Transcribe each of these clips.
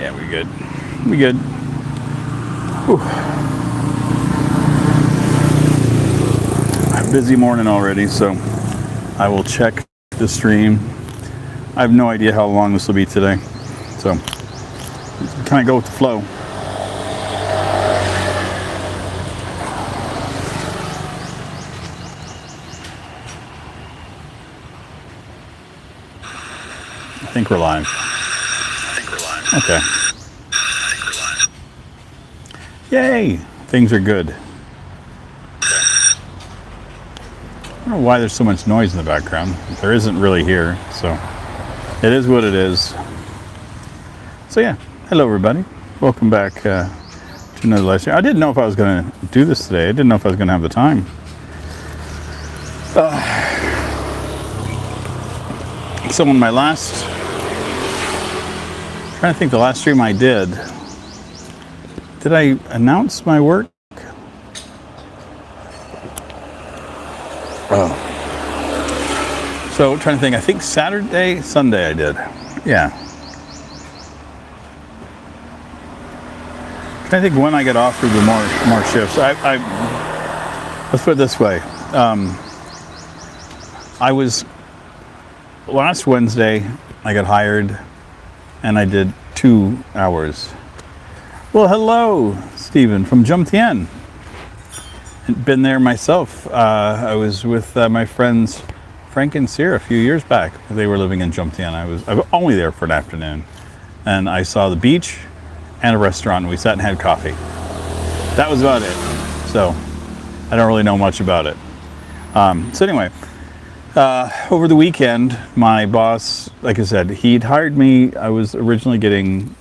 Yeah, we good. We good. Whew. Busy morning already, so I will check the stream. I have no idea how long this will be today, so kind of go with the flow. I think we're live. Okay. Yay! Things are good. I don't know why there's so much noise in the background. There isn't really here, so it is what it is. So yeah, hello everybody. Welcome back to another live stream. I didn't know if I was going to do this today. I didn't know if I was going to have the time. So on my last, I'm trying to think the last stream I did I announce my work? Oh. So trying to think, I think Saturday, Sunday I did. Yeah. Trying to think when I get offered the more shifts. Let's put it this way. I was, last Wednesday, I got hired and I did 2 hours. Well, hello, Stephen from Jumtien. Been there myself. I was with my friends Frank and Sierra a few years back. They were living in Jumtien. I was only there for an afternoon, and I saw the beach and a restaurant. And we sat and had coffee. That was about it. So I don't really know much about it. So anyway, over the weekend, my boss, like I said, he'd hired me. I was originally getting.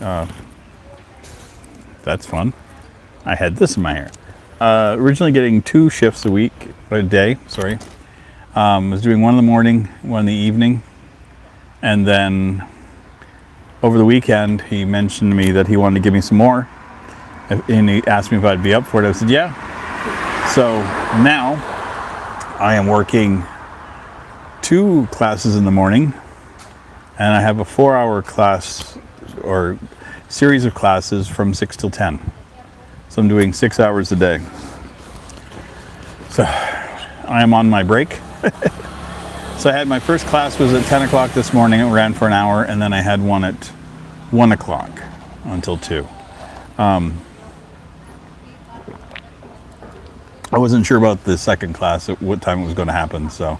That's fun. I had this in my hair. Originally getting 2 shifts a day, sorry. Was doing one in the morning, one in the evening. And then over the weekend, he mentioned to me that he wanted to give me some more. And he asked me if I'd be up for it. I said, yeah. So now I am working 2 classes in the morning. And I have a 4-hour class or series of classes from 6 till 10. So I'm doing 6 hours a day. So I am on my break. So I had my first class was at 10 o'clock this morning. It ran for an hour, and then I had one at 1 o'clock until 2. I wasn't sure about the second class at what time it was going to happen. So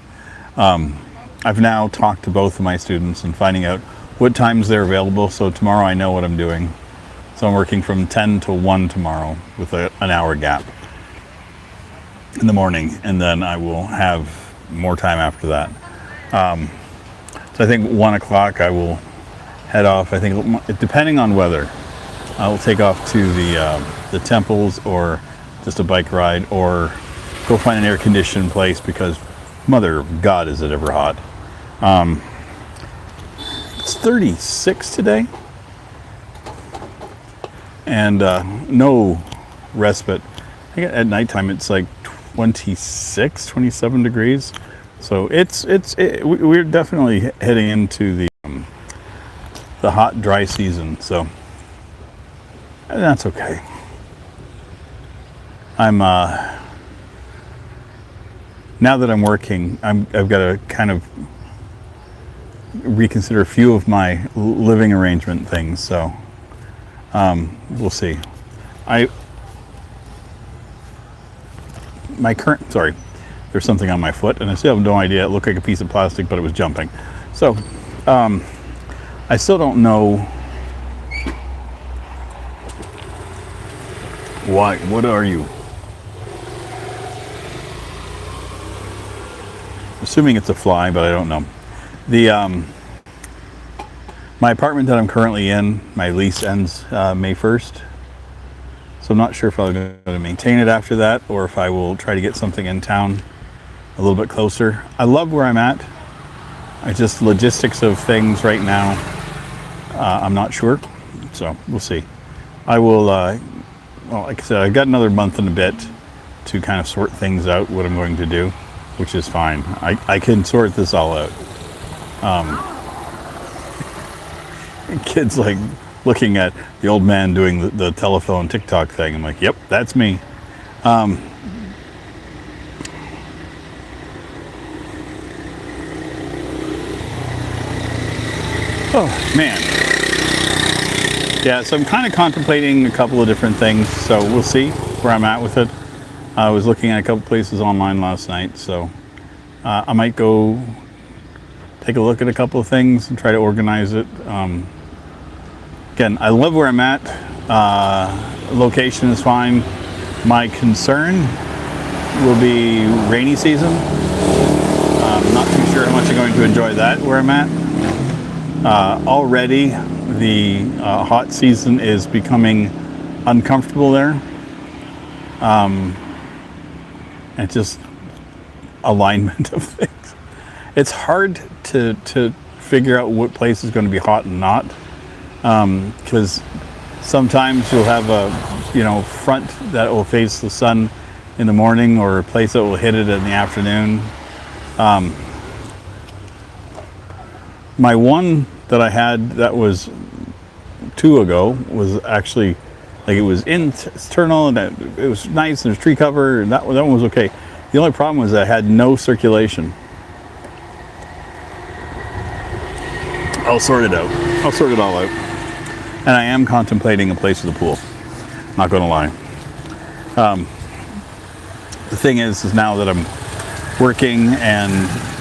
I've now talked to both of my students and finding out what times they're available. So tomorrow I know what I'm doing. So I'm working from 10 to 1 tomorrow with an hour gap in the morning, and then I will have more time after that. So I think 1 o'clock I will head off. I think depending on weather, I will take off to the temples or just a bike ride or go find an air-conditioned place because mother of God is it ever hot. It's 36 today. And no respite. I think at nighttime it's like 26, 27 degrees. So we're definitely heading into the hot, dry season. So and that's okay. I'm now that I'm working, I've got to kind of reconsider a few of my living arrangement things. So. We'll see. There's something on my foot and I still have no idea. It looked like a piece of plastic, but it was jumping. So, I still don't know why. What are you? Assuming it's a fly, but I don't know. My apartment that I'm currently in, my lease ends May 1st. So I'm not sure if I'm going to maintain it after that or if I will try to get something in town a little bit closer. I love where I'm at. I just logistics of things right now, I'm not sure. So we'll see. I will, well, like I said, I've got another month and a bit to kind of sort things out, what I'm going to do, which is fine. I can sort this all out. Kids like looking at the old man doing the telephone TikTok thing. I'm like, yep, that's me. Oh, man. Yeah, so I'm kind of contemplating a couple of different things, so we'll see where I'm at with it. I was looking at a couple places online last night, so I might go take a look at a couple of things and try to organize it. Again, I love where I'm at. Location is fine. My concern will be rainy season. I'm not too sure how much I'm going to enjoy that where I'm at. Already, the hot season is becoming uncomfortable there. And just alignment of things. It's hard to figure out what place is going to be hot and not, because sometimes you'll have a front that will face the sun in the morning, or a place that will hit it in the afternoon. My one that I had that was 2 ago was actually, like, it was internal and it was nice and there's tree cover, and that one was okay. The only problem was I had no circulation. I'll sort it out. I'll sort it all out. And I am contemplating a place with a pool. Not going to lie. The thing is now that I'm working and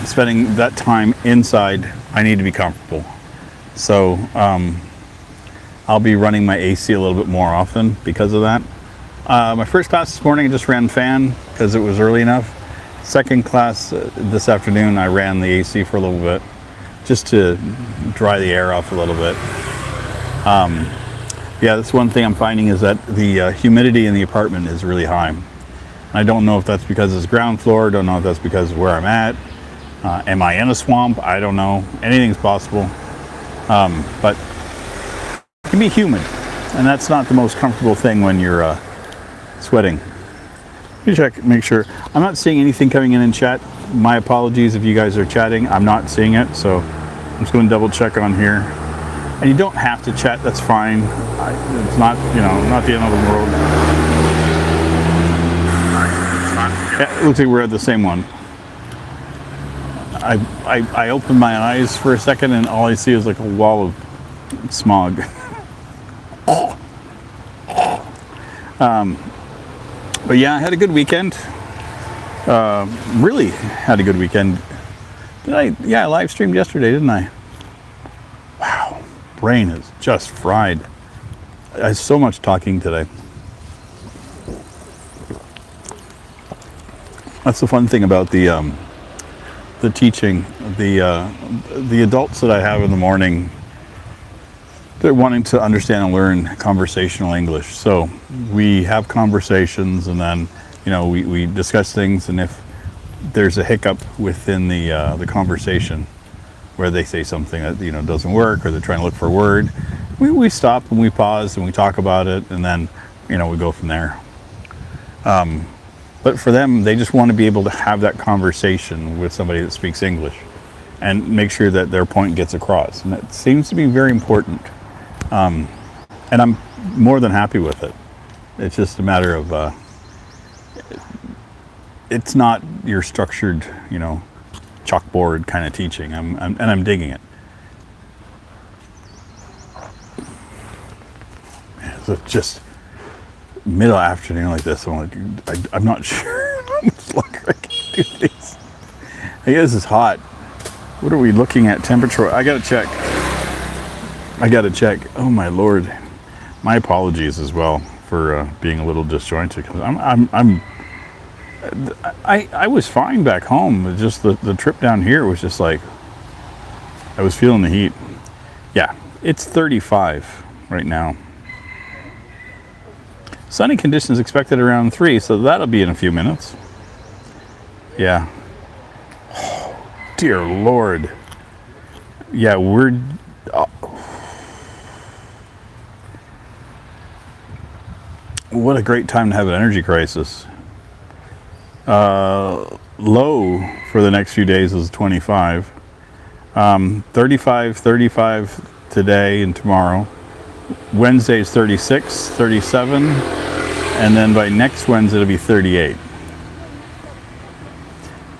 spending that time inside, I need to be comfortable. So I'll be running my AC a little bit more often because of that. My first class this morning, I just ran fan because it was early enough. Second class this afternoon, I ran the AC for a little bit just to dry the air off a little bit. Yeah, that's one thing I'm finding is that the humidity in the apartment is really high. I don't know if that's because it's ground floor. Don't know if that's because of where I'm at. Am I in a swamp? I don't know. Anything's possible. But it can be humid, and that's not the most comfortable thing when you're sweating. Let me check, make sure. I'm not seeing anything coming in chat. My apologies if you guys are chatting. I'm not seeing it, so I'm just going to double check on here. And you don't have to chat, that's fine. It's not, not the end of the world. Yeah, it looks like we're at the same one. I opened my eyes for a second and all I see is like a wall of smog. But yeah, I had a good weekend. Really had a good weekend. I live streamed yesterday, didn't I? Wow, brain is just fried. I have so much talking today. That's the fun thing about the teaching. The adults that I have in the morning, they're wanting to understand and learn conversational English. So we have conversations, and then we discuss things, and if there's a hiccup within the conversation where they say something that doesn't work, or they're trying to look for a word, we stop and we pause and we talk about it, and then we go from there. But for them, they just want to be able to have that conversation with somebody that speaks English and make sure that their point gets across. And that seems to be very important. And I'm more than happy with it. It's just a matter of, it's not your structured, chalkboard kind of teaching. I'm digging it. So just middle afternoon like this, I'm not sure how much longer I can do this. I guess it's hot. What are we looking at temperature? I gotta check. Oh my Lord. My apologies as well for being a little disjointed. I was fine back home. Just the trip down here was just like, I was feeling the heat. Yeah, it's 35 right now. Sunny conditions expected around 3, so that'll be in a few minutes. Yeah. Oh, dear Lord. Yeah, we're... what a great time to have an energy crisis. Low for the next few days is 25. 35 today and tomorrow. Wednesday's 36, 37, and then by next Wednesday it'll be 38.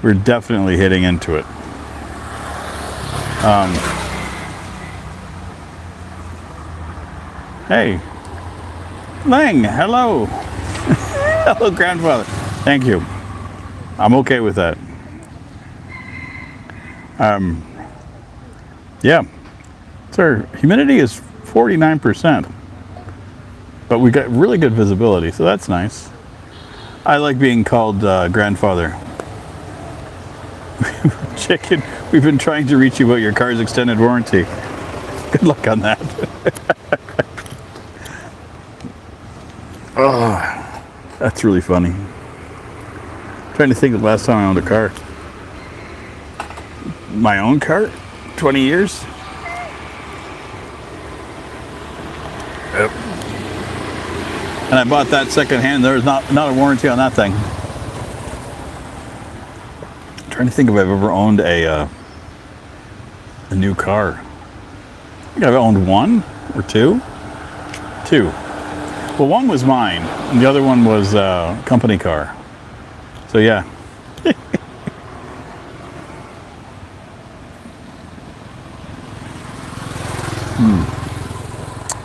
We're definitely hitting into it. Hey, Lang, hello. Hello, grandfather. Thank you. I'm okay with that. Yeah, so humidity is 49%, but we got really good visibility, so that's nice. I like being called grandfather. Chicken, we've been trying to reach you about your car's extended warranty. Good luck on that. Oh, that's really funny. Trying to think of the last time I owned a car. My own car? 20 years? Yep. And I bought that second hand. There was not a warranty on that thing. I'm trying to think if I've ever owned a new car. I think I've owned one or two. Two. Well, one was mine, and the other one was a company car. So yeah.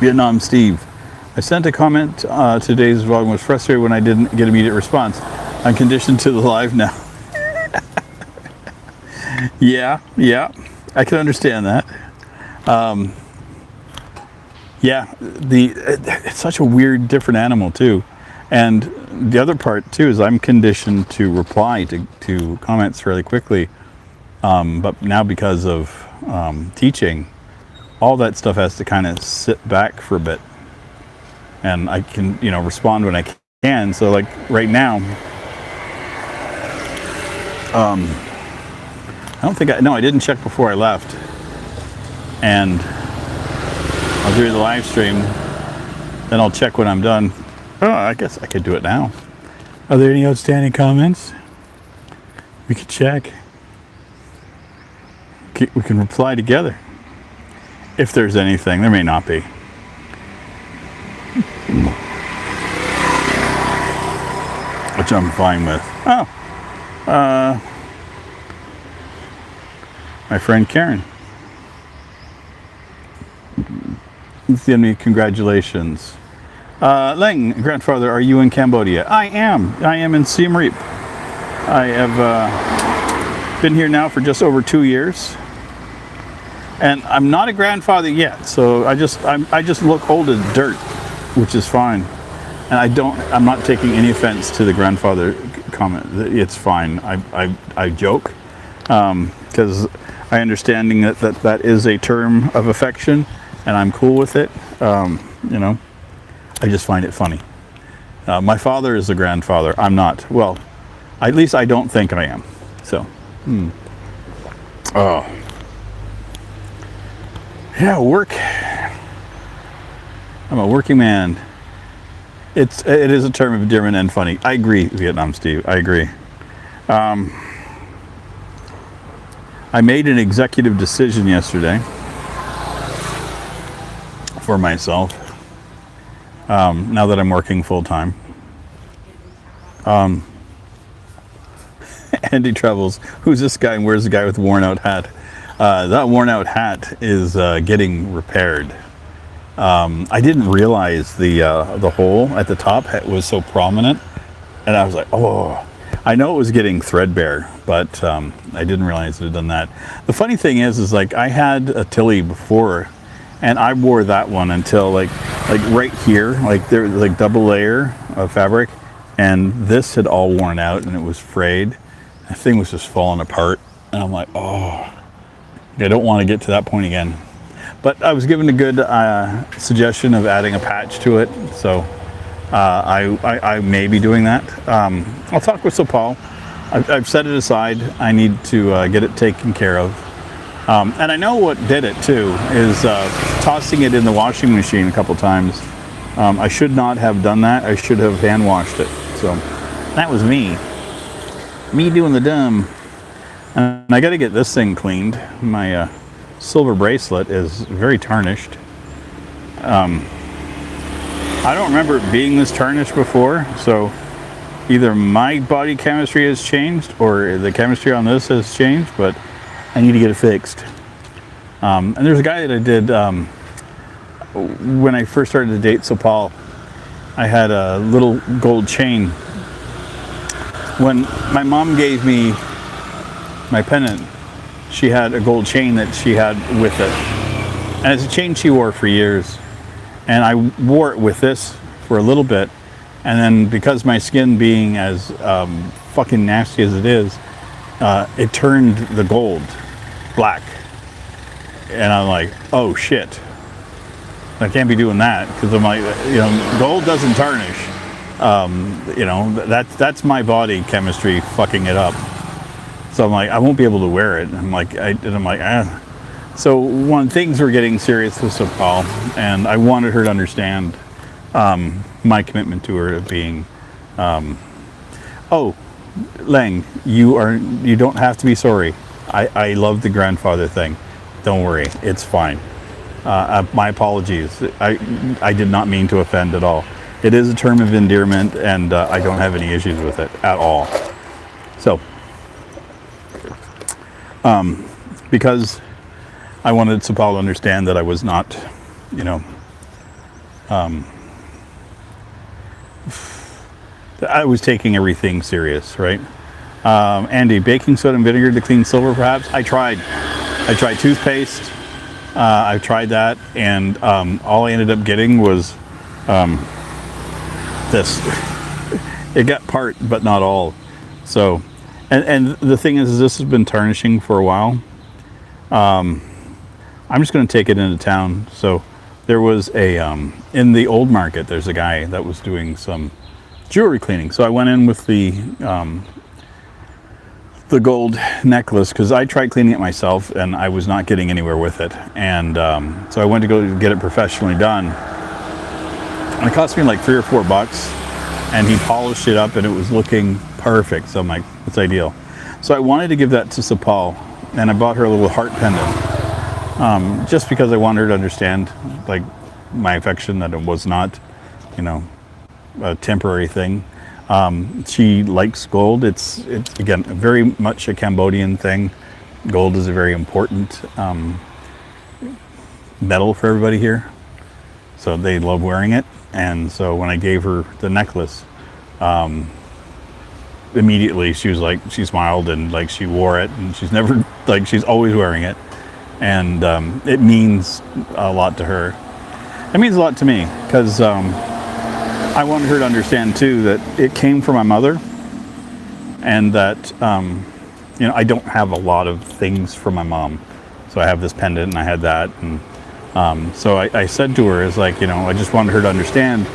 Vietnam Steve. I sent a comment today's vlog was frustrated when I didn't get immediate response. I'm conditioned to the live now. Yeah, I can understand that. Yeah, it's such a weird, different animal too. And the other part too is I'm conditioned to reply to comments fairly quickly. But now because of teaching, all that stuff has to kind of sit back for a bit. And I can, respond when I can. So like right now, I didn't check before I left. And I'll do the live stream, then I'll check when I'm done. Oh, I guess I could do it now. Are there any outstanding comments? We could check. We can reply together. If there's anything, there may not be. Which I'm fine with. Oh, my friend Karen. Send me congratulations. Lang, grandfather, are you in Cambodia? I am in Siem Reap. I have been here now for just over 2 years. And I'm not a grandfather yet, so I just look old as dirt, which is fine. And I'm not taking any offense to the grandfather comment. It's fine. I joke because I understanding that is a term of affection, and I'm cool with it. I just find it funny. My father is the grandfather. I'm not. Well, at least I don't think I am. So, oh. Yeah, work. I'm a working man. It is a term of endearment and funny. I agree, Vietnam Steve. I agree. I made an executive decision yesterday for myself. Now that I'm working full time. Andy Travels. Who's this guy and where's the guy with the worn out hat? That worn out hat is getting repaired. I didn't realize the hole at the top was so prominent, and I was like, oh, I know it was getting threadbare, but I didn't realize it had done that. The funny thing is like I had a Tilly before, and I wore that one until like right here, like there was like double layer of fabric, and this had all worn out and it was frayed. The thing was just falling apart, and I'm like, oh. I don't want to get to that point again. But I was given a good suggestion of adding a patch to it, so I may be doing that. I'll talk with Sopal. I've set it aside. I need to get it taken care of. And I know what did it too, is tossing it in the washing machine a couple times. I should not have done that. I should have hand washed it. So that was me. Me doing the dumb. And I got to get this thing cleaned. My silver bracelet is very tarnished. I don't remember it being this tarnished before, so either my body chemistry has changed or the chemistry on this has changed, but I need to get it fixed. And there's a guy that I did when I first started to date Sopal. I had a little gold chain. When my mom gave me my pendant, she had a gold chain that she had with it. And it's a chain she wore for years. And I wore it with this for a little bit. And then because my skin being as fucking nasty as it is, it turned the gold black. And I'm like, oh shit. I can't be doing that, because I'm like, gold doesn't tarnish. That's my body chemistry fucking it up. So I'm like, I won't be able to wear it. I'm like, ah. So when things were getting serious with Sopal, and I wanted her to understand my commitment to her of being, oh, Lang, you don't have to be sorry. I love the grandfather thing. Don't worry, it's fine. My apologies. I did not mean to offend at all. It is a term of endearment, and I don't have any issues with it at all. So, because I wanted Sopal to understand that I was not, I was taking everything serious, right? Andy, baking soda and vinegar to clean silver, perhaps? I tried toothpaste. I tried that, and all I ended up getting was this. It got part, but not all. So, and the thing is this has been tarnishing for a while. I'm just going to take it into town. So there was in the old market, there's a guy that was doing some jewelry cleaning. So I went in with the gold necklace, because I tried cleaning it myself and I was not getting anywhere with it. And so I went to go get it professionally done. And it cost me like $3 or $4. And he polished it up and it was looking perfect. So I'm like, it's ideal. So I wanted to give that to Sopal, and I bought her a little heart pendant. Just because I wanted her to understand, like, my affection, that it was not, a temporary thing. She likes gold. It's again very much a Cambodian thing. Gold is a very important metal for everybody here, so they love wearing it. And so when I gave her the necklace, immediately she smiled, and like she wore it, and she's always wearing it, and it means a lot to her. It means a lot to me, because I wanted her to understand too that it came from my mother, and that I don't have a lot of things from my mom. So I have this pendant, and I had that, and so I said to her, I just wanted her to understand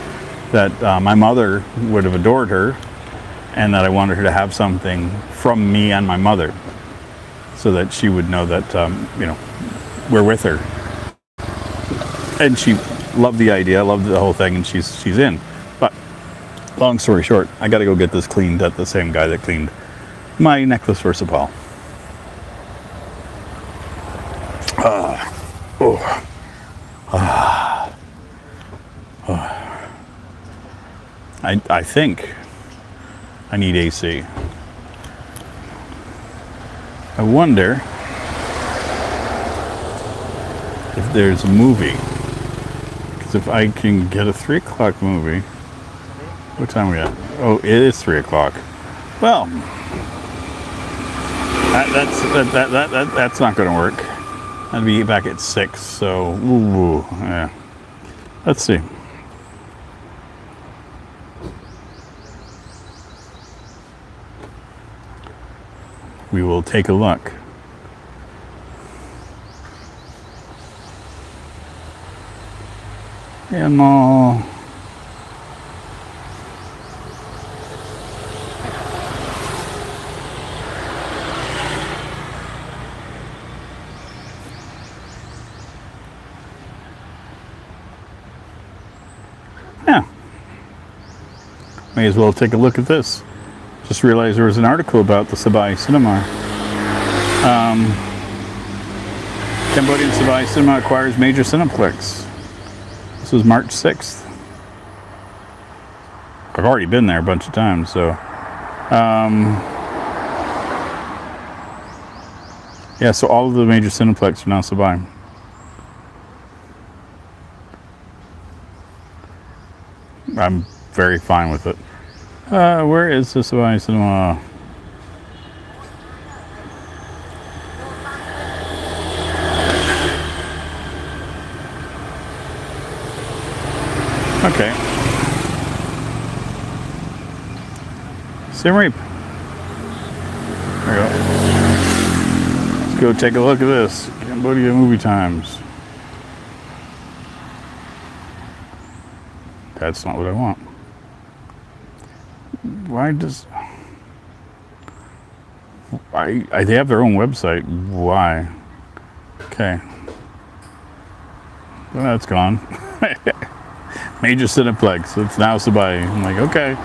that my mother would have adored her, and that I wanted her to have something from me and my mother, so that she would know that we're with her. And she loved the idea, loved the whole thing, and she's in. But long story short, I got to go get this cleaned at the same guy that cleaned my necklace for Sopal. I think I need AC. I wonder if there's a movie. Because if I can get a 3 o'clock movie. What time are we at? Oh, it is 3 o'clock. Well, that's not going to work. I'll be back at 6, so yeah. Let's see. We will take a look. Emma. Yeah. May as well take a look at this. Just realized there was an article about the Sabai Cinema. Cambodian Sabai Cinema acquires major Cineplex. This was March 6th. I've already been there a bunch of times, so. Yeah, so all of the major Cineplex are now Sabai. I'm very fine with it. Where is the Sabai Cinema? Okay. Siem Reap. There we go. Let's go take a look at this. Cambodia Movie Times. That's not what I want. Why does... they have their own website. Why? Okay. Well, that's gone. Major Cineplex. It's now Sabai. I'm like, okay.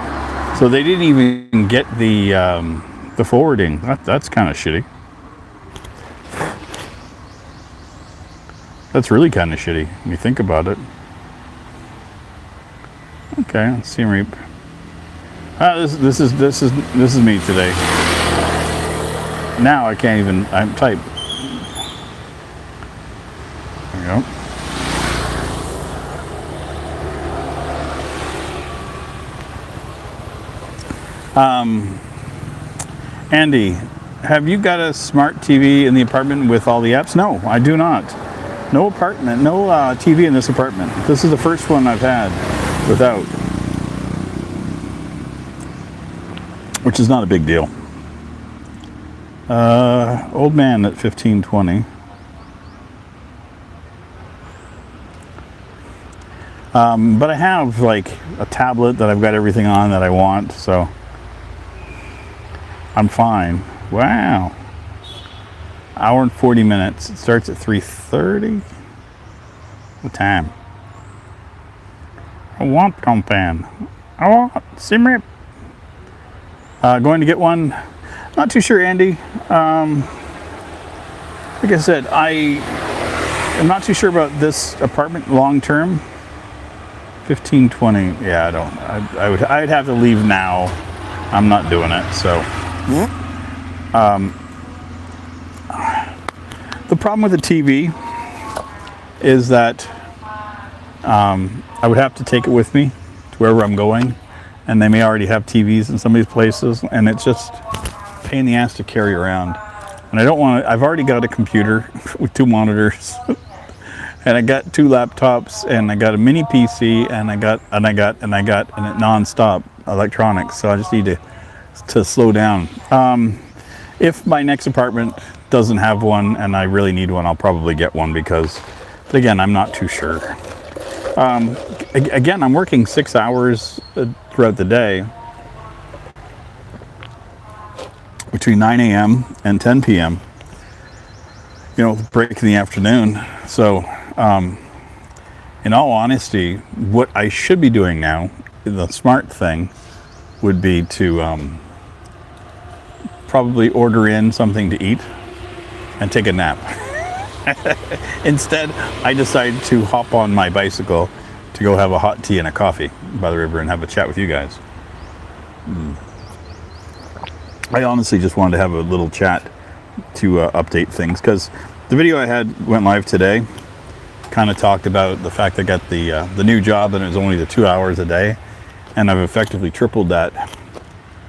So they didn't even get the forwarding. That's kind of shitty. That's really kind of shitty when you think about it. Okay, let's Siem Reap. This is me today. Now I can't even. I'm type. There we go. Andy, have you got a smart TV in the apartment with all the apps? No, I do not. No apartment, no TV in this apartment. This is the first one I've had without, which is not a big deal. Old man at 1520. But I have like a tablet that I've got everything on that I want, so I'm fine. Wow. Hour and 40 minutes. It starts at 3:30. What time? I want Compan. I want Siem Reap. Going to get one. Not too sure, Andy. Like I said, I am not too sure about this apartment long term. 1520. Yeah, I don't. I'd have to leave now. I'm not doing it. So. The problem with the TV is that I would have to take it with me to wherever I'm going, and they may already have TVs in some of these places, and it's just a pain in the ass to carry around. And I don't want to. I've already got a computer with 2 monitors, and I got 2 laptops, and I got a mini PC, and I got non-stop electronics. So I just need to slow down. If my next apartment doesn't have one and I really need one, I'll probably get one but again, I'm not too sure. Again, I'm working 6 hours throughout the day between 9 a.m. and 10 p.m. Break in the afternoon. So, in all honesty, what I should be doing now, the smart thing, would be to probably order in something to eat and take a nap. Instead, I decided to hop on my bicycle to go have a hot tea and a coffee by the river and have a chat with you guys. I honestly just wanted to have a little chat to update things, because the video I had went live today kind of talked about the fact I got the new job, and it was only the 2 hours a day, and I've effectively tripled that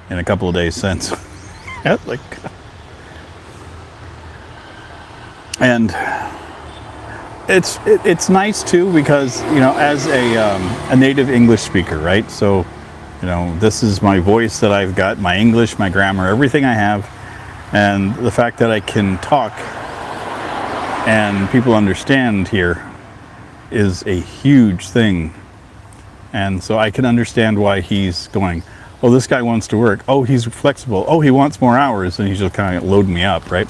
in a couple of days since. And it's nice too, because as a native English speaker, right? So this is my voice that I've got, my English, my grammar, everything I have, and the fact that I can talk and people understand here is a huge thing. And so I can understand why he's going, oh, this guy wants to work. Oh, he's flexible. Oh, he wants more hours. And he's just kind of loading me up, right?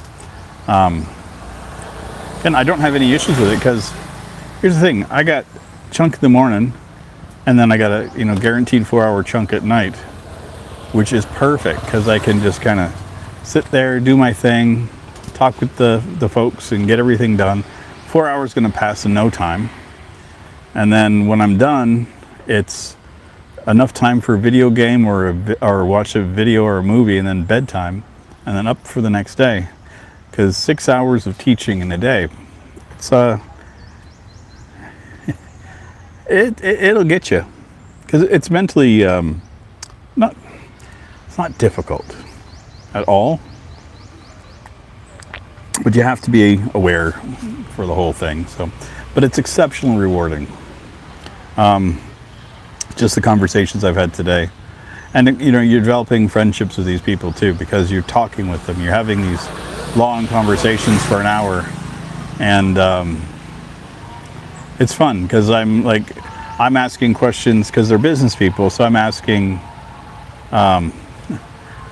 And I don't have any issues with it, because here's the thing. I got chunk in the morning, and then I got a guaranteed 4-hour chunk at night, which is perfect, because I can just kind of sit there, do my thing, talk with the folks, and get everything done. 4 hours going to pass in no time. And then when I'm done, it's enough time for a video game or watch a video or a movie, and then bedtime, and then up for the next day. Because 6 hours of teaching in a day, it's it'll get you. Because it's mentally not it's not difficult at all, but you have to be aware for the whole thing. So, but it's exceptionally rewarding. Just the conversations I've had today, and you know, you're developing friendships with these people too, because you're talking with them. You're having these long conversations for an hour, and it's fun because I'm asking questions because they're business people. So I'm asking, not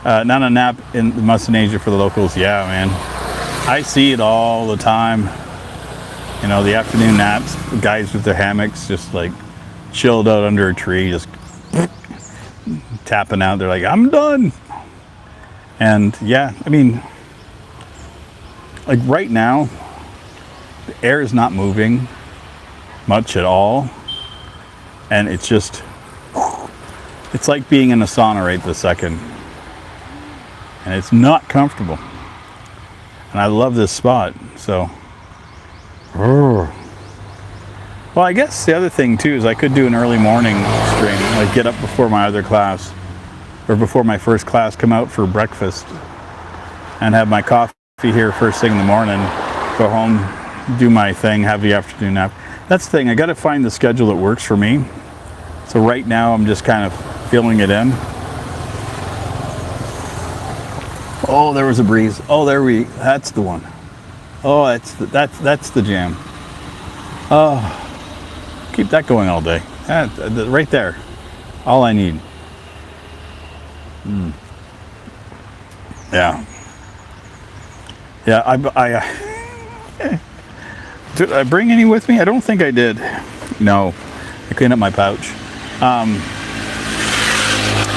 a nap in Mustanasia for the locals. Yeah, man, I see it all the time. You know, the afternoon naps, guys with their hammocks, just like chilled out under a tree, just tapping out. They're like, I'm done. And yeah, I mean, like right now, the air is not moving much at all. And it's just, it's like being in a sauna right this second. And it's not comfortable. And I love this spot, so. Well, I guess the other thing too is I could do an early morning stream, like get up before my other class, or before my first class, come out for breakfast, and have my coffee here first thing in the morning, go home, do my thing, have the afternoon nap. That's the thing, I gotta find the schedule that works for me. So right now I'm just kind of filling it in. Oh, there was a breeze. Oh, that's the one. Oh, that's the jam. Oh, keep that going all day. Right there, all I need. Yeah. Did I bring any with me? I don't think I did. No, I cleaned up my pouch.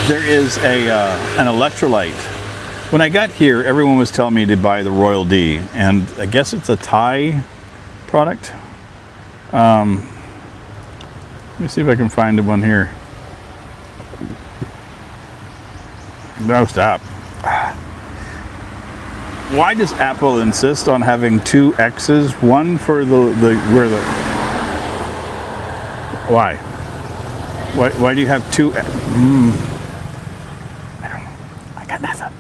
There is an electrolyte. When I got here, everyone was telling me to buy the Royal D, and I guess it's a Thai product. Let me see if I can find one here. No, stop. Why does Apple insist on having two X's? One for why? Why do you have two? I got nothing.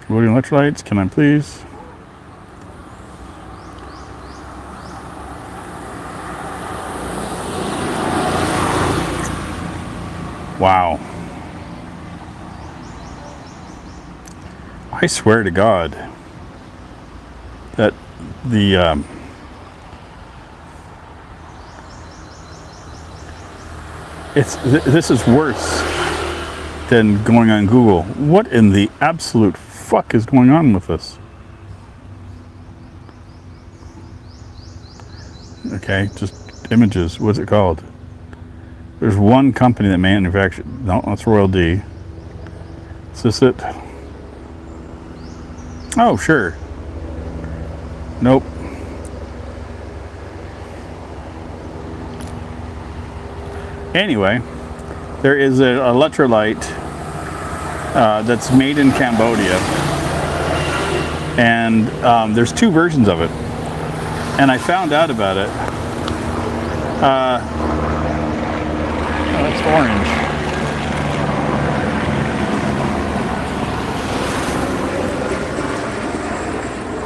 Voting electrolytes, can I please? Wow. I swear to God that this is worse than going on Google. What in the absolute fuck is going on with this? Okay, just images. What's it called? There's one company that manufactures. No, that's Royal D. Is this it? Oh, sure. Nope. Anyway, there is an electrolyte that's made in Cambodia, and there's two versions of it. And I found out about it. Oh, that's orange.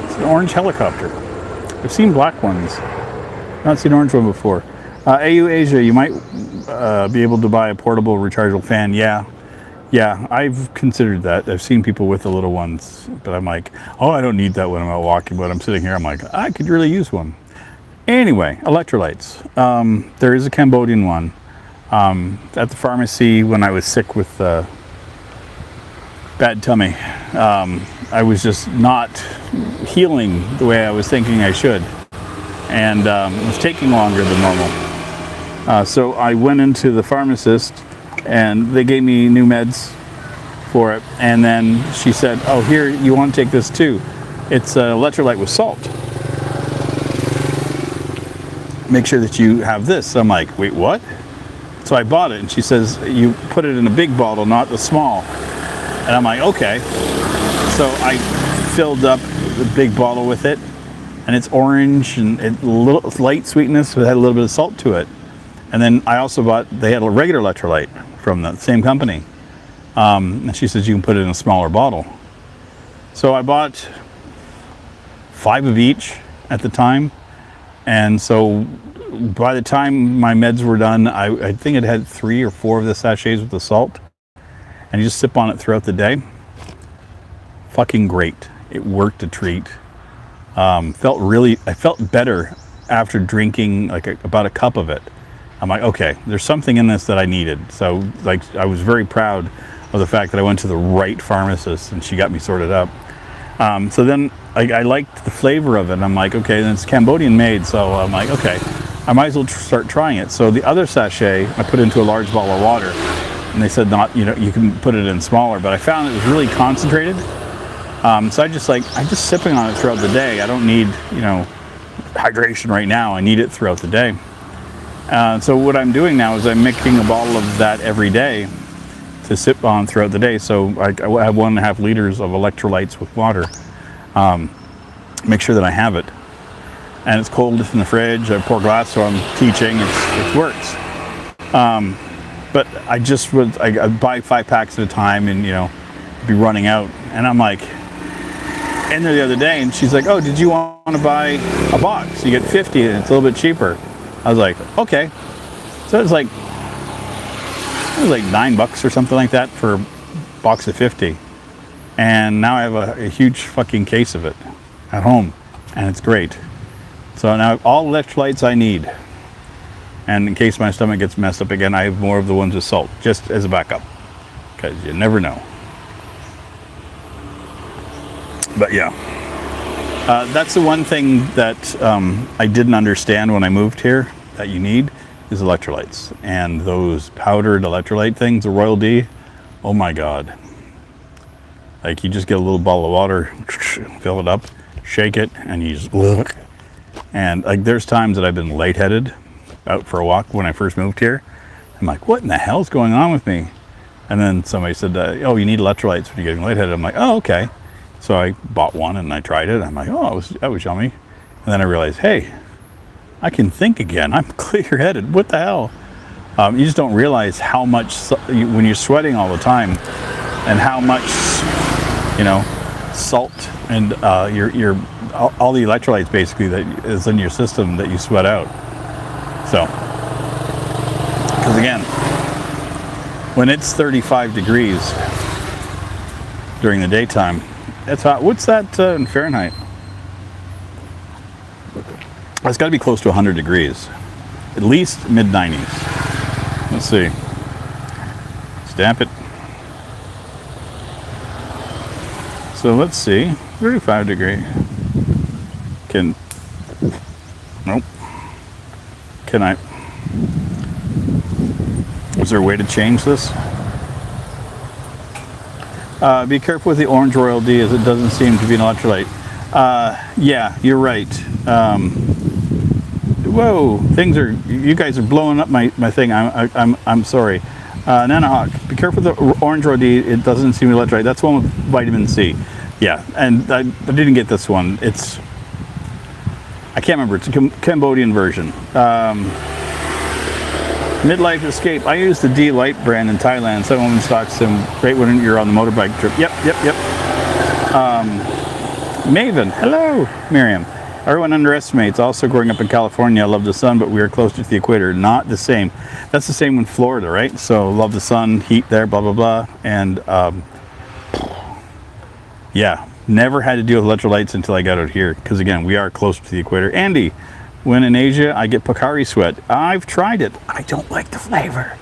It's an orange helicopter. I've seen black ones. Not seen an orange one before. AU Asia, you might be able to buy a portable rechargeable fan. Yeah, I've considered that. I've seen people with the little ones, but I'm like, oh, I don't need that when I'm out walking. But I'm sitting here, I'm like, I could really use one. Anyway, electrolytes. There is a Cambodian one. At the pharmacy when I was sick with bad tummy. I was just not healing the way I was thinking I should. And it was taking longer than normal. So I went into the pharmacist And they gave me new meds for it. And then she said, oh, here, you want to take this too. It's electrolyte with salt. Make sure that you have this. I'm like, wait, what? So I bought it, and she says, you put it in a big bottle, not the small. And I'm like, okay. So I filled up the big bottle with it, and it's orange and a little light sweetness, but it had a little bit of salt to it. And then I also bought, they had a regular electrolyte from the same company. And she says you can put it in a smaller bottle. So I bought 5 of each at the time. And so by the time my meds were done, I think it had 3 or 4 of the sachets with the salt. And you just sip on it throughout the day. Fucking great. It worked a treat. I felt better after drinking like about a cup of it. I'm like, okay, there's something in this that I needed. So like, I was very proud of the fact that I went to the right pharmacist and she got me sorted up. So then I liked the flavor of it. And I'm like, okay, then it's Cambodian made. So I'm like, okay, I might as well start trying it. So the other sachet, I put into a large bottle of water, and they said you can put it in smaller, but I found it was really concentrated. So I'm just sipping on it throughout the day. I don't need, hydration right now. I need it throughout the day. So what I'm doing now is I'm making a bottle of that every day to sip on throughout the day. So I have 1.5 liters of electrolytes with water. Make sure that I have it. And it's cold in the fridge. I pour glass, so I'm teaching. It works. But I buy 5 packs at a time and, be running out. And I'm like, in there the other day, and she's like, oh, did you want to buy a box? You get 50 and it's a little bit cheaper. I was like, okay. So it was like $9 or something like that for a box of 50. And now I have a huge fucking case of it at home, and it's great. So now I have all electrolytes I need. And in case my stomach gets messed up again, I have more of the ones with salt, just as a backup, because you never know. But yeah, that's the one thing that I didn't understand when I moved here that you need is electrolytes. And those powdered electrolyte things, the Royal D, oh my God. Like, you just get a little bottle of water, fill it up, shake it, and you just look. And like, there's times that I've been lightheaded out for a walk when I first moved here. I'm like, what in the hell's going on with me? And then somebody said, oh, you need electrolytes when you're getting lightheaded. I'm like, oh, okay. So I bought one and I tried it. I'm like, oh, that was yummy. And then I realized, hey, I can think again. I'm clear-headed. What the hell? You just don't realize how much, when you're sweating all the time, and how much, salt and all the electrolytes basically that is in your system that you sweat out. So, because again, when it's 35 degrees during the daytime, it's hot. What's that in Fahrenheit? It's got to be close to 100 degrees. At least mid-90s. Let's see. Stamp it. So let's see. 35 degree. Nope. Can I? Is there a way to change this? Be careful with the orange Royal D, as it doesn't seem to be an electrolyte. Yeah, you're right. Whoa, you guys are blowing up my thing. I'm sorry. Nanahawk, be careful with the orange Royal D. It doesn't seem electrolyte. That's one with vitamin C. Yeah, and I didn't get this one. I can't remember. It's a Cambodian version. Midlife Escape. I use the D Light brand in Thailand. Some woman stocks them. Great when you're on the motorbike trip. Yep. Maven. Hello, Miriam. Everyone underestimates. Also growing up in California, I love the sun, but we are closer to the equator. Not the same. That's the same in Florida, right? So love the sun, heat there, blah, blah, blah. And yeah, never had to deal with electrolytes until I got out here. Because again, we are closer to the equator. Andy, when in Asia, I get Pocari Sweat. I've tried it. I don't like the flavor.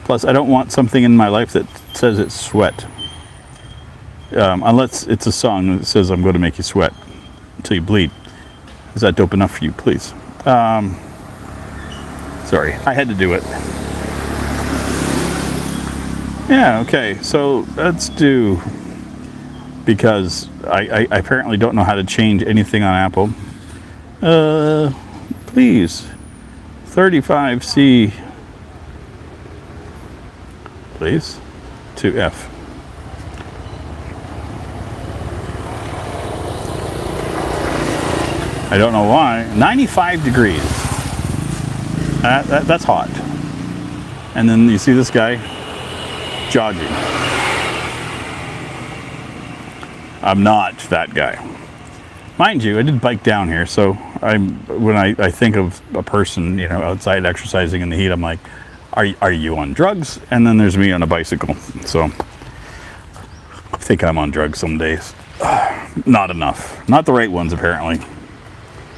Plus, I don't want something in my life that says it's sweat. Unless it's a song that says, I'm going to make you sweat until you bleed. Is that dope enough for you, please? Sorry, I had to do it. Yeah, okay, so let's do, because I apparently don't know how to change anything on Apple. Please, 35C, please, to F. I don't know why. 95 degrees. That's hot. And then you see this guy jogging. I'm not that guy. Mind you, I did bike down here, so when I think of a person, you know, outside exercising in the heat, I'm like, are you on drugs? And then there's me on a bicycle. So I think I'm on drugs some days. Not enough. Not the right ones, apparently.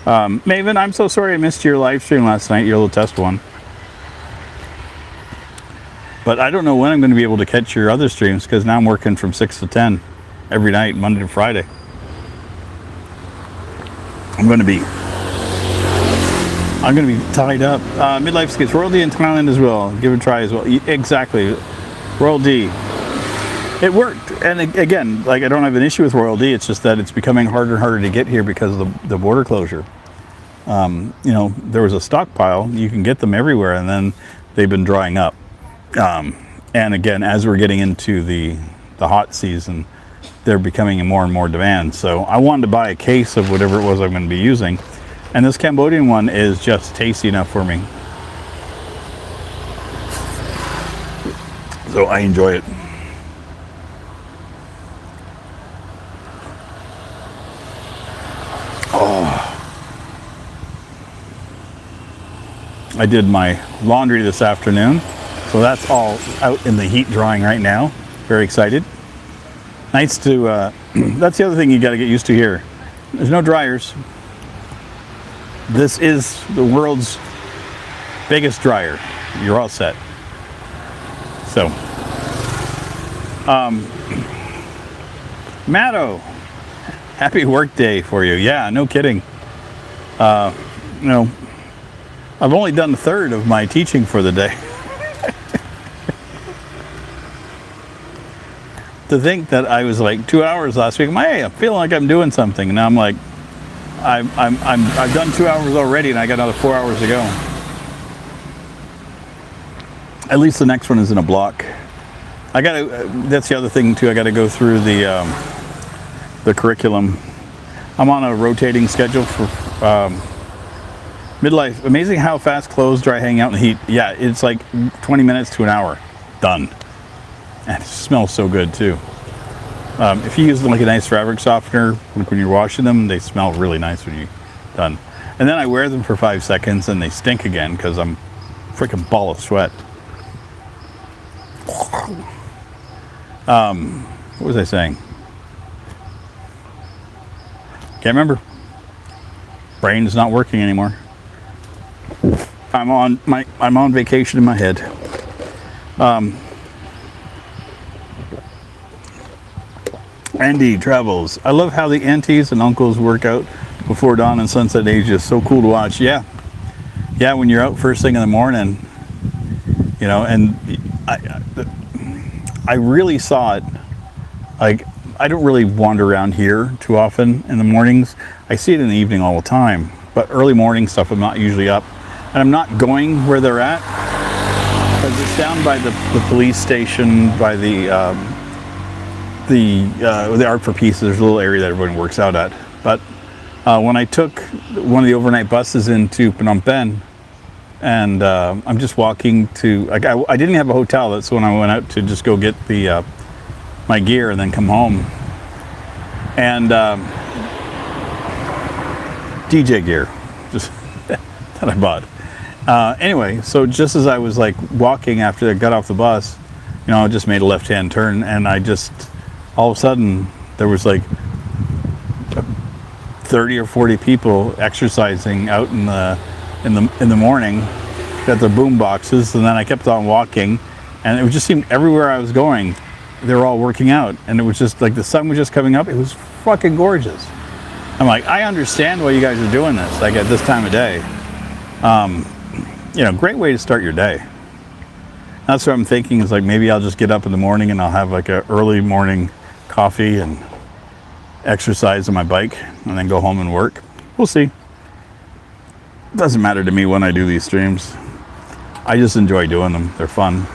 Maven, I'm so sorry I missed your live stream last night, your little test one. But I don't know when I'm going to be able to catch your other streams, because now I'm working from 6 to 10 every night, Monday to Friday. I'm going to be tied up. Midlife Skits, Royal D in Thailand as well. Give it a try as well. Exactly. Royal D. It worked. And again, like, I don't have an issue with Royal D. It's just that it's becoming harder and harder to get here because of the border closure. You know, there was a stockpile. You can get them everywhere, and then they've been drying up. And again, as we're getting into the hot season, they're becoming in more and more demand. So I wanted to buy a case of whatever it was I'm going to be using. And this Cambodian one is just tasty enough for me. So I enjoy it. I did my laundry this afternoon, so that's all out in the heat drying right now. Very excited. Nice to, that's the other thing you got to get used to here. There's no dryers. This is the world's biggest dryer. You're all set. So, Matto, happy work day for you. Yeah, no kidding. You know, I've only done a third of my teaching for the day. To think that I was like 2 hours last week, I'm feeling like I'm doing something, and now I'm like, I've done 2 hours already, and I got another 4 hours to go. At least the next one is in a block. I gotta. That's the other thing too. I got to go through the curriculum. I'm on a rotating schedule for midlife. Amazing how fast clothes dry, hang out in the heat. Yeah, it's like 20 minutes to an hour. Done. And it smells so good too. If you use like a nice fabric softener, like when you're washing them, they smell really nice when you're done. And then I wear them for 5 seconds and they stink again because I'm a freaking ball of sweat. What was I saying? Can't remember. Brain's not working anymore. I'm on vacation in my head. Andy Travels. I love how the aunties and uncles work out before dawn and sunset ages. So cool to watch. Yeah, when you're out first thing in the morning, you know, and I really saw it. Like, I don't really wander around here too often in the mornings. I see it in the evening all the time, but early morning stuff I'm not usually up, and I'm not going where they're at because it's down by the police station, by the Art for Peace. There's a little area that everyone works out at. But when I took one of the overnight buses into Phnom Penh, and I'm just walking to, like, I didn't have a hotel. That's when I went out to just go get the my gear and then come home. And DJ gear, just that I bought. Anyway, so just as I was like walking after I got off the bus, you know, I just made a left-hand turn, and I just, all of a sudden, there was like 30 or 40 people exercising out in the morning, got their boom boxes, and then I kept on walking, and it just seemed everywhere I was going, they were all working out, and it was just like the sun was just coming up. It was fucking gorgeous. I'm like, I understand why you guys are doing this, like at this time of day. You know, great way to start your day. That's what I'm thinking, is like maybe I'll just get up in the morning and I'll have like a early morning coffee and exercise on my bike and then go home and work. We'll see. Doesn't matter to me when I do these streams. I just enjoy doing them. They're fun.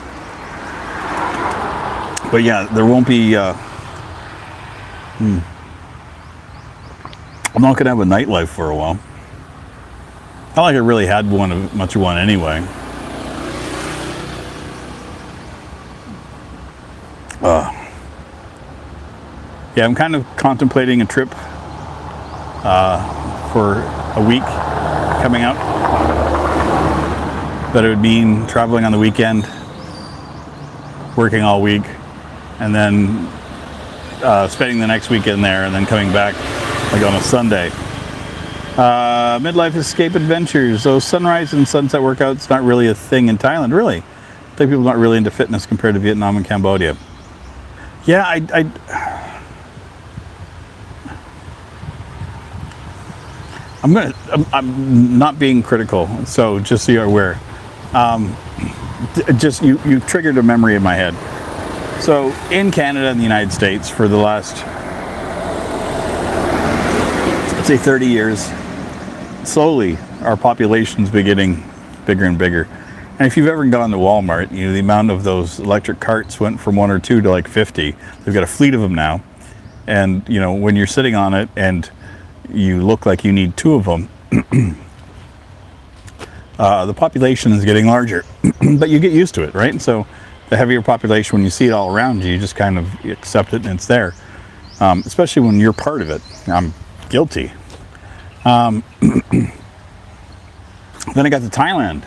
But yeah, there won't be I'm not gonna have a nightlife for a while. Not like I really had much of one anyway. Yeah, I'm kind of contemplating a trip for a week coming up. But it would mean traveling on the weekend, working all week, and then spending the next weekend there, and then coming back like on a Sunday. Midlife escape adventures. Those sunrise and sunset workouts, not really a thing in Thailand, really. I think people are not really into fitness compared to Vietnam and Cambodia. Yeah, I'm not being critical, so just so you're aware. Just you triggered a memory in my head. So in Canada and the United States for the last, let's say 30 years, slowly our population's been getting bigger and bigger. And if you've ever gone to Walmart, you know, the amount of those electric carts went from 1 or 2 to like 50. They've got a fleet of them now. And, you know, when you're sitting on it and you look like you need 2 of them, the population is getting larger. But you get used to it, right? So the heavier population, when you see it all around you, you just kind of accept it and it's there. Especially when you're part of it. I'm guilty. Then I got to Thailand.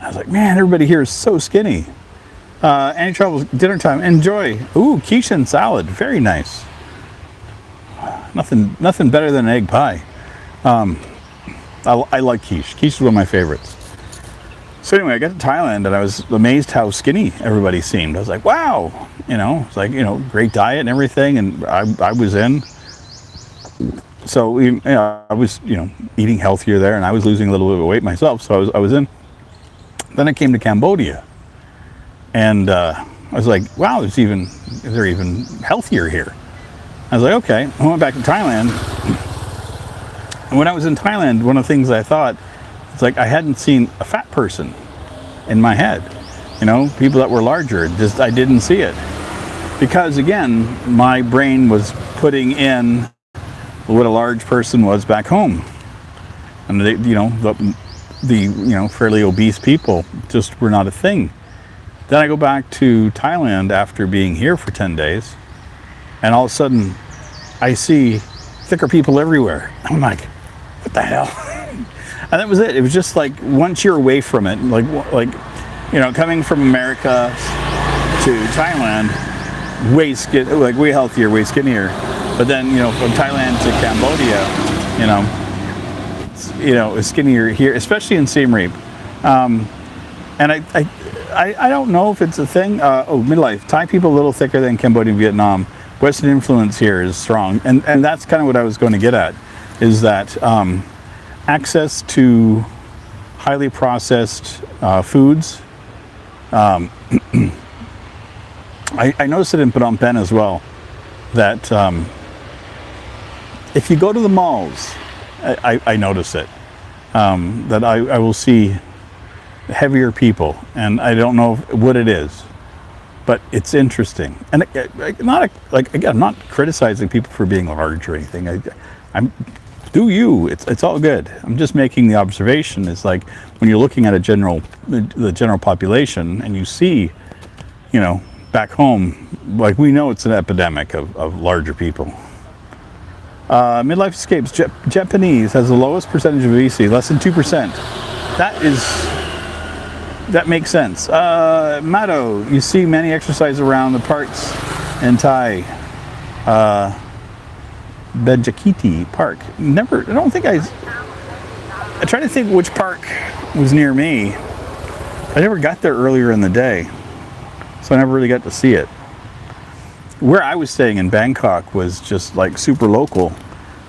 I was like, man, everybody here is so skinny. Any trouble? Dinner time. Enjoy. Ooh, quiche and salad. Very nice. Nothing better than an egg pie. I like quiche. Quiche is one of my favorites. So anyway, I got to Thailand and I was amazed how skinny everybody seemed. I was like, wow. You know, it's like, you know, great diet and everything. And I was in. So you know, I was, you know, eating healthier there, and I was losing a little bit of weight myself. So I was in. Then I came to Cambodia, and I was like, wow, they're even healthier here. I was like, okay. I went back to Thailand, and when I was in Thailand, one of the things I thought, it's like I hadn't seen a fat person in my head. You know, people that were larger, just I didn't see it, because again, my brain was putting in what a large person was back home, and they, you know, the you know, fairly obese people just were not a thing. Then I go back to Thailand after being here for 10 days, and all of a sudden I see thicker people everywhere. I'm like, what the hell? And that was it. It was just like, once you're away from it, like you know, coming from America to Thailand, way healthier, way skinnier. But then, you know, from Thailand to Cambodia, you know, skinnier here, especially in Siem Reap. And I don't know if it's a thing. Midlife. Thai people a little thicker than Cambodia and Vietnam. Western influence here is strong. And that's kind of what I was going to get at, is that access to highly processed foods. I noticed it in Phnom Penh as well, that if you go to the malls, I notice it, that I will see heavier people, and I don't know what it is, but it's interesting. And I'm not criticizing people for being large or anything. Do you? It's all good. I'm just making the observation. It's like when you're looking at the general population, and you see, you know, back home, like we know it's an epidemic of larger people. Midlife escapes. Japanese has the lowest percentage of obesity, less than 2%. That makes sense. Mato, you see many exercise around the parks in Thai. Bejakiti Park. I tried to think which park was near me. I never got there earlier in the day, so I never really got to see it. Where I was staying in Bangkok was just like super local,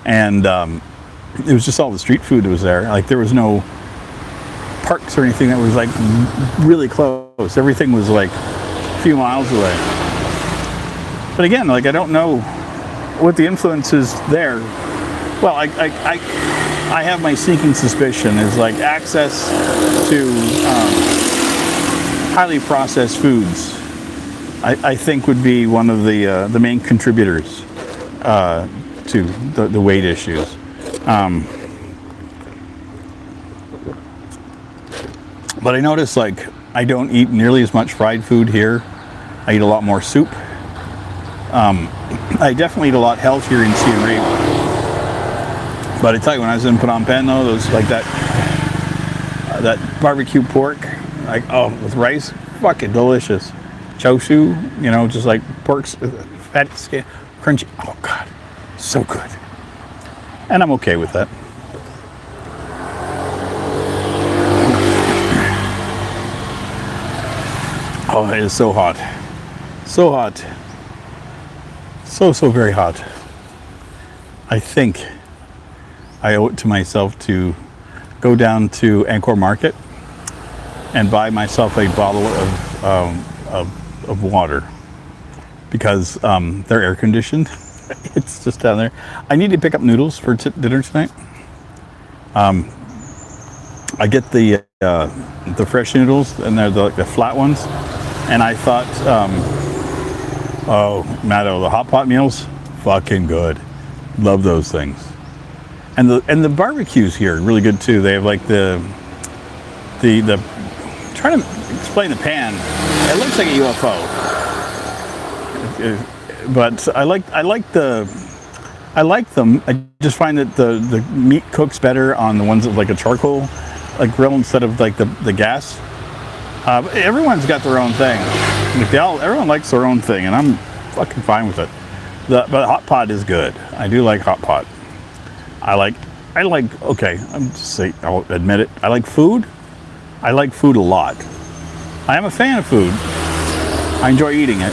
and it was just all the street food that was there. Like there was no parks or anything that was like really close. Everything was like a few miles away. But again, like I don't know what the influence is there. Well, I have my sneaking suspicion is like access to highly processed foods. I think would be one of the main contributors to the weight issues. But I notice like I don't eat nearly as much fried food here. I eat a lot more soup. I definitely eat a lot healthier in Siem Reap. But I tell you, when I was in Phnom Penh, though, those like that barbecue pork, like with rice, fucking delicious. Chow su, just like pork's fatty skin, crunchy. Oh God, so good. And I'm okay with that. Oh, it is so hot. So hot. So very hot. I think I owe it to myself to go down to Angkor Market and buy myself a bottle of water because they're air conditioned. It's just down there. I need to pick up noodles for dinner tonight. I get the fresh noodles, and they're the flat ones. And I thought, Matto, the hot pot meals, fucking good. Love those things. And the barbecues here are really good too. They have like the trying to explain the pan. It looks like a UFO. But I like them. I just find that the meat cooks better on the ones with like a charcoal grill instead of like the gas. But everyone's got their own thing. Like everyone likes their own thing, and I'm fucking fine with it. But hot pot is good. I do like hot pot. Okay, I'll admit it. I like food. I like food a lot. I am a fan of food. I enjoy eating it.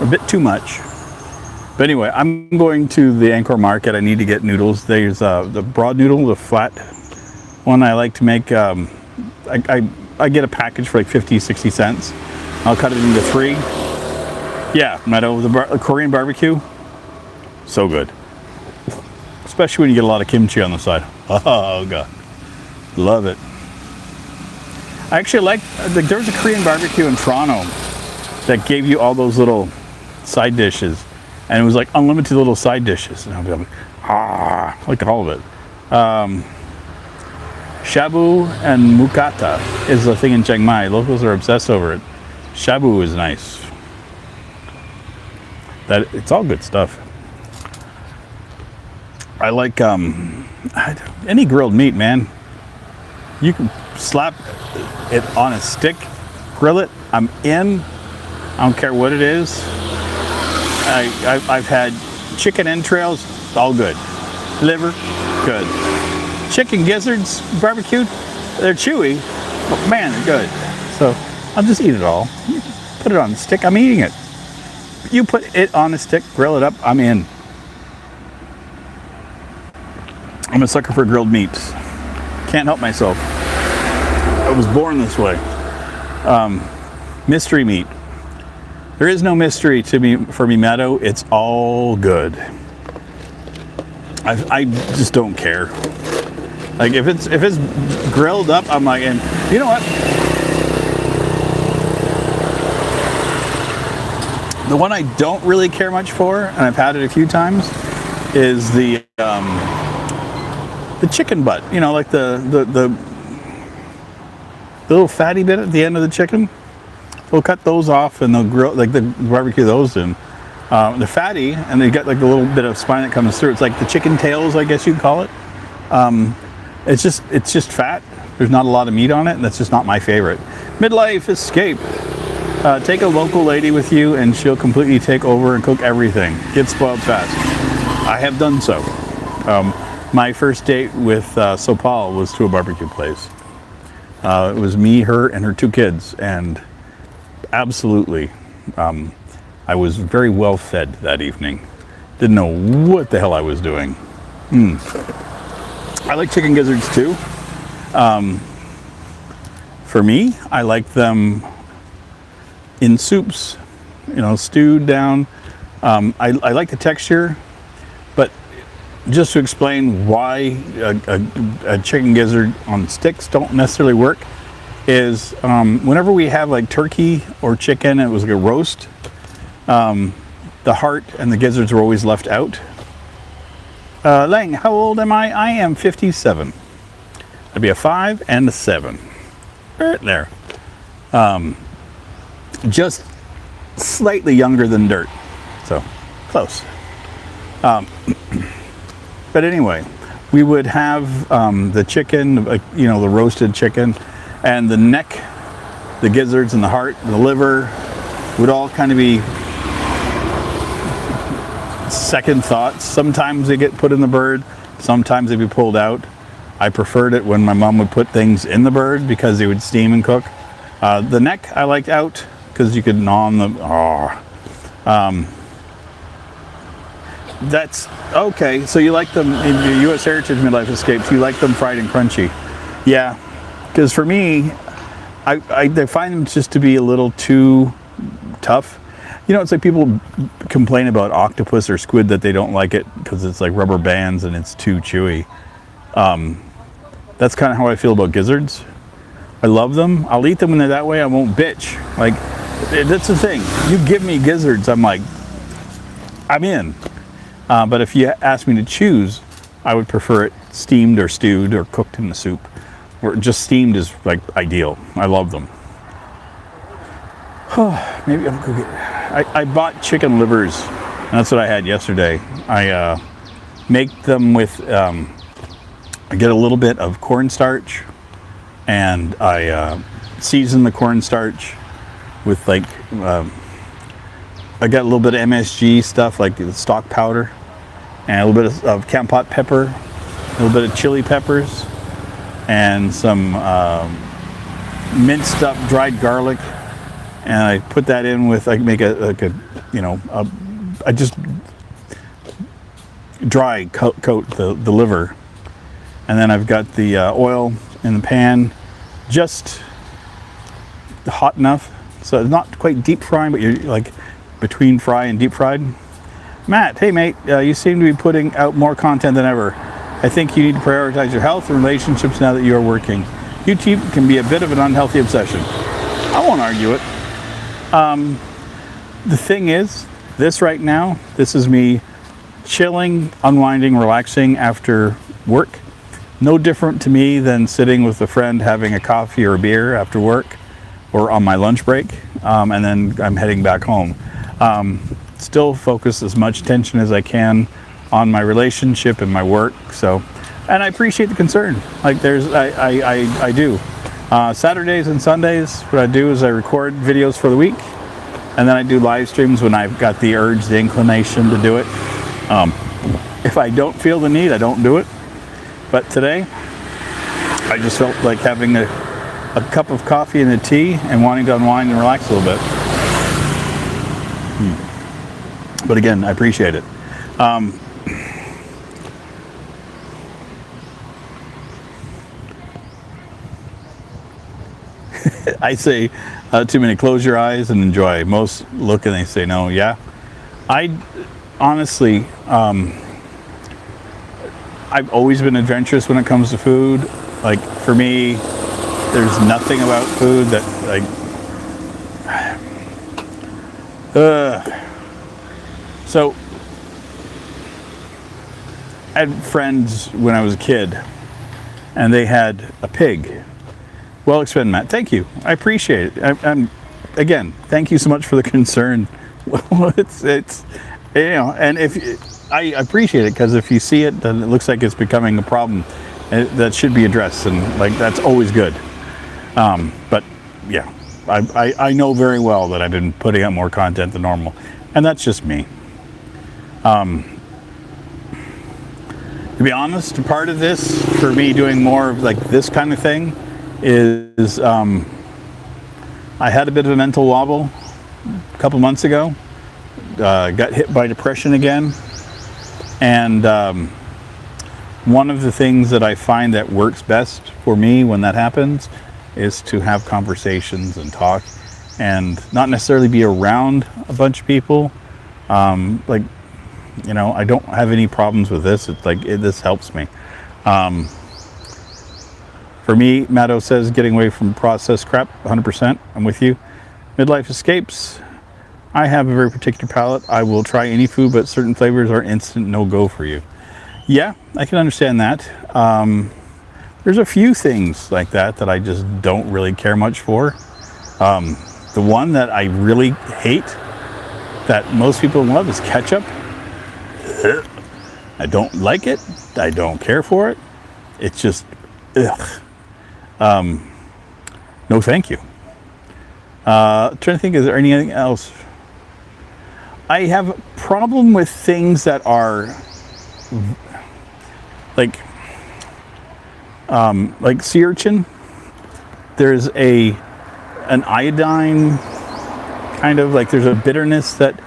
A bit too much. But anyway, I'm going to the Angkor Market. I need to get noodles. There's the broad noodle, the flat one I like to make. I get a package for like 50, 60 cents. I'll cut it into 3. Yeah, Meadow, the Korean barbecue. So good. Especially when you get a lot of kimchi on the side. Oh, God. Love it. I actually like there was a Korean barbecue in Toronto that gave you all those little side dishes. And it was like unlimited little side dishes. And I'll be like, I like all of it. Shabu and Mukata is the thing in Chiang Mai. Locals are obsessed over it. Shabu is nice. It's all good stuff. I like any grilled meat, man. You can slap it on a stick, grill it. I'm in. I don't care what it is. I've had chicken entrails, all good. Liver, good. Chicken gizzards, barbecued, they're chewy, but man, they're good. So I'll just eat it all. Put it on the stick, I'm eating it. You put it on a stick, grill it up, I'm in. I'm a sucker for grilled meats. Can't help myself. I was born this way. Mystery meat. There is no mystery for me, Matto. It's all good. I just don't care. Like if it's grilled up, I'm like, and you know what? The one I don't really care much for, and I've had it a few times, is the chicken butt. You know, like the little fatty bit at the end of the chicken. They'll cut those off and they'll grill, like the barbecue those in. They're fatty, and they got like a little bit of spine that comes through. It's like the chicken tails, I guess you'd call it. It's just fat. There's not a lot of meat on it, and that's just not my favorite. Midlife escape. Take a local lady with you, and she'll completely take over and cook everything. Get spoiled fast. I have done so. My first date with Sopal was to a barbecue place. It was me, her, and her 2 kids, and absolutely, I was very well fed that evening. Didn't know what the hell I was doing. I like chicken gizzards too. For me, I like them in soups, stewed down. I like the texture, but just to explain why a chicken gizzard on sticks don't necessarily work is whenever we have like turkey or chicken, it was like a roast, the heart and the gizzards are always left out. Lang, how old am I? I am 57. That'd be a 5 and a 7. Right there. Just slightly younger than dirt. So, close. But anyway, we would have the chicken, the roasted chicken, and the neck, the gizzards and the heart, and the liver would all kind of be second thoughts. Sometimes they get put in the bird, sometimes they'd be pulled out. I preferred it when my mom would put things in the bird because they would steam and cook. The neck I liked out because you could gnaw on the. That's okay. So you like them in your U.S. Heritage Midlife Escapes? You like them fried and crunchy? Yeah, because for me, I find them just to be a little too tough. It's like people complain about octopus or squid that they don't like it because it's like rubber bands and it's too chewy. That's kind of how I feel about gizzards. I love them. I'll eat them when they're that way. I won't bitch. Like, that's the thing. You give me gizzards, I'm like, I'm in. But if you ask me to choose, I would prefer it steamed or stewed or cooked in the soup. Or just steamed is like ideal. I love them. Maybe I'll go get. I bought chicken livers. And that's what I had yesterday. I make them with. I get a little bit of cornstarch, and I season the cornstarch with I got a little bit of MSG stuff, like the stock powder, and a little bit of Kampot pepper, a little bit of chili peppers, and some minced up dried garlic, and I put that in with. I make I just dry coat the liver. And then I've got the oil in the pan, just hot enough, so it's not quite deep frying, but you're like between fry and deep fried. Matt, hey mate, you seem to be putting out more content than ever. I think you need to prioritize your health and relationships now that you are working. YouTube can be a bit of an unhealthy obsession. I won't argue it. The thing is, this right now, this is me chilling, unwinding, relaxing after work. No different to me than sitting with a friend having a coffee or a beer after work or on my lunch break, and then I'm heading back home. Still focus as much attention as I can on my relationship and my work. So, and I appreciate the concern. Like I do. Saturdays and Sundays, what I do is I record videos for the week, and then I do live streams when I've got the urge, the inclination to do it. If I don't feel the need, I don't do it. But today, I just felt like having a cup of coffee and a tea and wanting to unwind and relax a little bit. But again, I appreciate it. I say too many, close your eyes and enjoy. Most look and they say no. Yeah. I honestly, I've always been adventurous when it comes to food. Like for me, there's nothing about food that So I had friends when I was a kid, and they had a pig. Well expended, Matt. Thank you. I appreciate it. I'm again, thank you so much for the concern. it's and if I appreciate it, because if you see it, then it looks like it's becoming a problem that should be addressed, and like that's always good. But yeah, I know very well that I've been putting out more content than normal, and that's just me. To be honest, part of this for me doing more of like this kind of thing is I had a bit of a mental wobble a couple months ago. Got hit by depression again, and one of the things that I find that works best for me when that happens is to have conversations and talk, and not necessarily be around a bunch of people. Like, you know, I don't have any problems with this. It's like this helps me. For me, Matto says getting away from processed crap. 100%. I'm with you. Midlife escapes. I have a very particular palate. I will try any food, but certain flavors are instant no-go for you. Yeah, I can understand that. There's a few things like that I just don't really care much for. The one that I really hate that most people love is ketchup. I don't like it. I don't care for it. It's just, ugh. No, thank you. Trying to think, is there anything else? I have a problem with things that are like sea urchin. There's an iodine kind of like, there's a bitterness that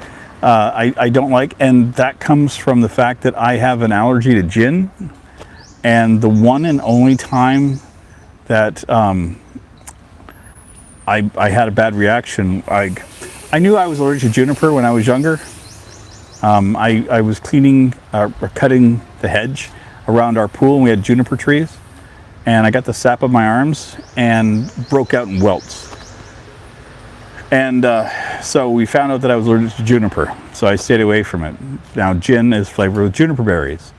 I don't like, and that comes from the fact that I have an allergy to gin. And the one and only time that I had a bad reaction, I knew I was allergic to juniper when I was younger. I was cleaning or cutting the hedge around our pool, and we had juniper trees, and I got the sap of my arms and broke out in welts. And so we found out that I was allergic to juniper, so I stayed away from it. Now, gin is flavored with juniper berries,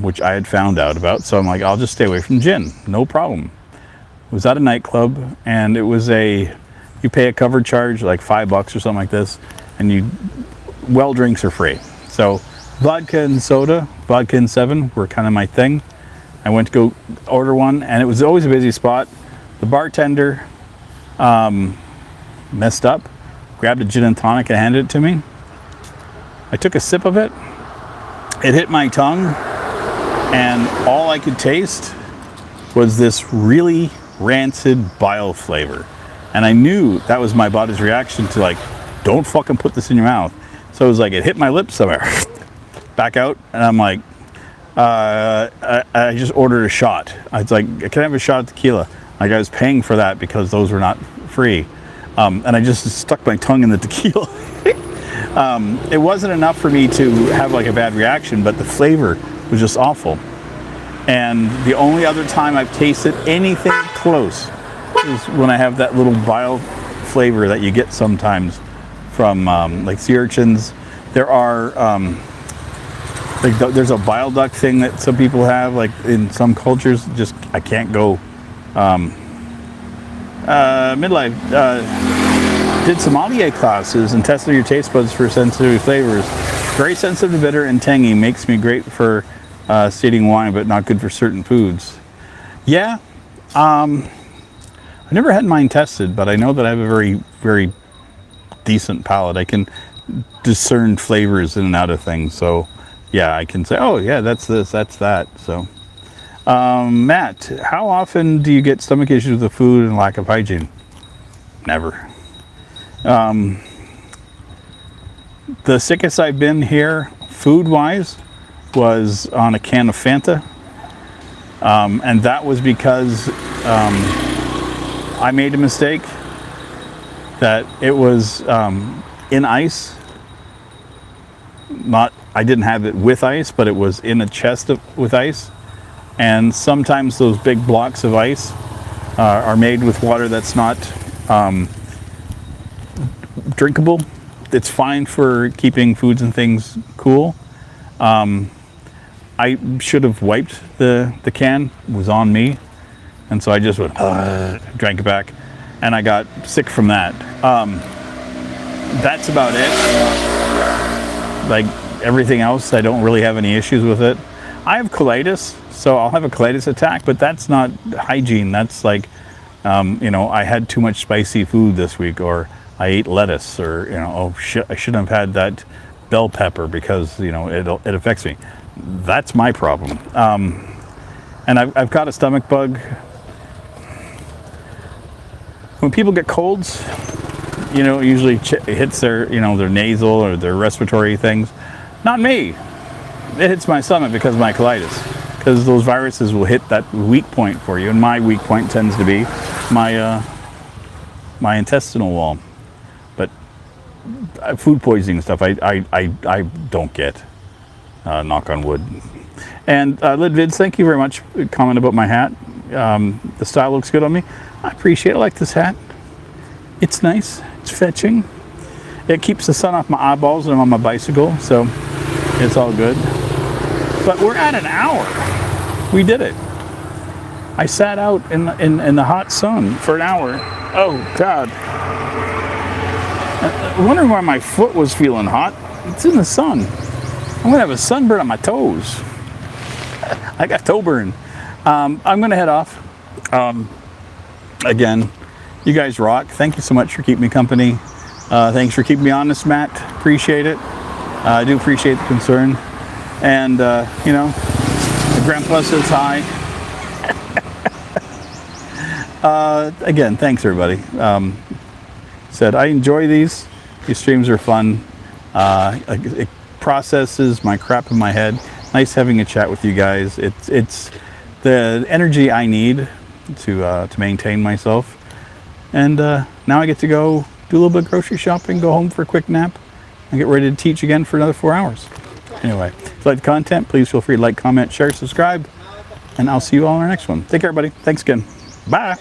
which I had found out about, so I'm like, I'll just stay away from gin, no problem. It was at a nightclub, and it was you pay a cover charge, like $5 or something like this, and well drinks are free. So vodka and soda, vodka and 7 were kind of my thing. I went to go order one, and it was always a busy spot. The bartender messed up, grabbed a gin and tonic and handed it to me. I took a sip of it. It hit my tongue, and all I could taste was this really rancid bile flavor. And I knew that was my body's reaction to, like, don't fucking put this in your mouth. So it was like, it hit my lips somewhere, back out, and I'm like, I just ordered a shot. I was like, can I have a shot of tequila? Like, I was paying for that because those were not free. And I just stuck my tongue in the tequila. It wasn't enough for me to have like a bad reaction, but the flavor was just awful. And the only other time I've tasted anything close is when I have that little bile flavor that you get sometimes from like sea urchins. There are there's a bile duck thing that some people have, like in some cultures. Just I can't go. Midlife did sommelier classes and tested your taste buds for sensitive flavors. Very sensitive to bitter and tangy. Makes me great for seeding wine, but not good for certain foods. Yeah, I've never had mine tested, but I know that I have a very, very decent palate. I can discern flavors in and out of things. So yeah, I can say, oh yeah, that's this, that's that. So Matt, how often do you get stomach issues with the food and lack of hygiene? Never. The sickest I've been here food-wise was on a can of Fanta, and that was because I made a mistake that it was in ice. I didn't have it with ice, but it was in a chest with ice. And sometimes those big blocks of ice are made with water that's not drinkable. It's fine for keeping foods and things cool. I should have wiped the can. It was on me. And so I just went, drank it back. And I got sick from that. That's about it. Like everything else, I don't really have any issues with it. I have colitis, so I'll have a colitis attack, but that's not hygiene. That's like, I had too much spicy food this week, or I ate lettuce, or, I shouldn't have had that bell pepper because, it affects me. That's my problem. And I've got a stomach bug. When people get colds, it usually hits their, their nasal or their respiratory things. Not me. It hits my stomach because of my colitis. Because those viruses will hit that weak point for you. And my weak point tends to be my my intestinal wall. But food poisoning stuff, I don't get. Knock on wood. And Lidvids, thank you very much. Comment about my hat. The style looks good on me. I appreciate it. I like this hat. It's nice. It's fetching. It keeps the sun off my eyeballs when I'm on my bicycle, so it's all good. But we're at an hour. We did it. I sat out in the hot sun for an hour. Oh God. I'm wondering why my foot was feeling hot. It's in the sun. I'm gonna have a sunburn on my toes. I got toe burn. I'm gonna head off. Again, you guys rock. Thank you so much for keeping me company. Thanks for keeping me honest, Matt. Appreciate it. I do appreciate the concern. And you know, the grandpa says hi. Again, thanks everybody. Said I enjoy these. These streams are fun. It processes my crap in my head. Nice having a chat with you guys. It's the energy I need to maintain myself. And now I get to go do a little bit of grocery shopping, go home for a quick nap, and get ready to teach again for another 4 hours. Anyway, if you like the content, please feel free to like, comment, share, subscribe, and I'll see you all in our next one. Take care, everybody. Thanks again. Bye.